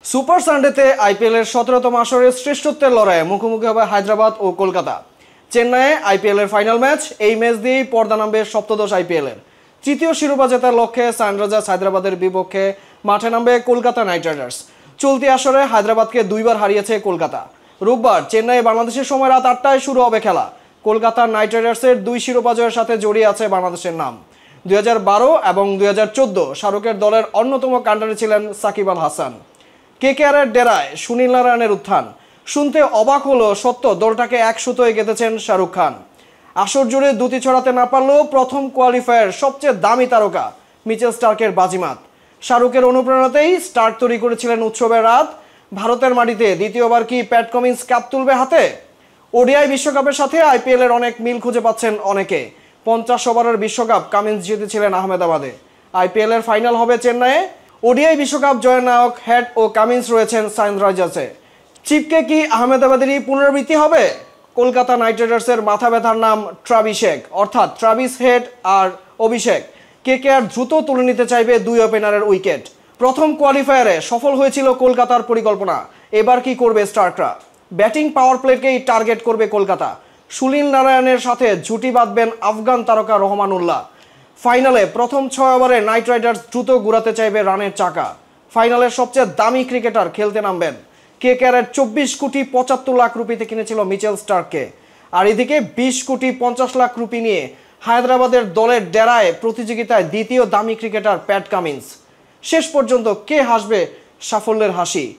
Super সানডেতে আইপিএলের 17তম আসরের শ্রেষ্ঠত্বের লড়াইয়ে মুখোমুখি হবে হায়দ্রাবাদ ও কলকাতা। চেন্নাইয়ে আইপিএলের ফাইনাল ম্যাচ। এই ম্যাচ দিয়েই পর্দা নামবে সপ্তদশ আইপিএলের তৃতীয় শিরোপা জেতার লক্ষ্যে সানরাইজার্স হায়দ্রাবাদের বিপক্ষে মাঠে নামবে কলকাতা নাইট রাইডার্স। চলতি আসরে হায়দ্রাবাদকে দুইবার হারিয়েছে কলকাতা। রোববার চেন্নাইয়ে বাংলাদেশের সময় রাত 8টায় শুরু হবে খেলা। কলকাতা নাইট রাইডার্সের দুই শিরোপা জয়ের সাথে জড়িয়ে আছে বাংলাদেশের নাম। 2012 এবং 2014 শাহরুখের দলের অন্যতম কাণ্ডারি ছিলেন সাকিব আল হাসান। কেকেআরের ডেরায় সুনীল নারায়ণের উত্থান শুনতে অবাক হলো সত্য, দলটাকে এক সুতোয় গেঁথেছেন শাহরুখ খান। আসর জুড়ে দুটি ছড়াতে না পারলেও প্রথম কোয়ালিফায়ার সবচেয়ে দামি তারকা মিচেল স্টার্কের বাজিমাত। শাহরুখের অনুপ্রেরণাতেই স্টার্ক তৈরি করেছিলেন উৎসবের রাত। ভারতের মাটিতে দ্বিতীয়বার কি প্যাট কামিন্স কাপ তুলবে হাতে? ওডিআই বিশ্বকাপের সাথে আইপিএলের অনেক মিল খুঁজে পাচ্ছেন অনেকে। 50 ওভারের বিশ্বকাপ কামিন্স জিতেছিলেন আহমেদাবাদে। আইপিএলের ফাইনাল হবে চেন্নাইয়ে। ওডিআই বিশ্বকাপ জয়ের নায়ক হেড ও কামিন্স রয়েছেন সানরাইজার্সে। চিপকে কি আহমেদাবাদেরই পুনরাবৃত্তি হবে? কলকাতা নাইট রাইডার্সের মাথা ব্যথার নাম ট্রাভিসেক, অর্থাৎ ট্রাভিস হেড আর অভিষেক। কেকেআর দ্রুত তুলে নিতে চাইবে দুই ওপেনারের উইকেট। প্রথম কোয়ালিফায়ারে সফল হয়েছিল কলকাতার পরিকল্পনা। এবার কি করবে স্টার্করা? ব্যাটিং পাওয়ার প্লেকেই টার্গেট করবে কলকাতা। সুনীল নারায়ণের সাথে জুটি বাঁধবেন আফগান তারকা রহমানুল্লাহ। ফাইনালে প্রথম 6 ওভারে নাইট রাইডার্স দ্রুত ঘুরাতে চাইবে রানের চাকা। ফাইনালের সবচেয়ে দামি ক্রিকেটার খেলতে নামবেন। কেকেআরের 24 কোটি 75 লাখ রুপিতে কিনেছিল মিচেল স্টার্ককে। আর এদিকে 20 কোটি 50 লাখ রুপি নিয়ে হায়দ্রাবাদের দলের ডেরায় প্রতিযোগিতায় দ্বিতীয় দামি ক্রিকেটার প্যাট কামিন্স। শেষ পর্যন্ত কে হাসবে সাফল্যের হাসি?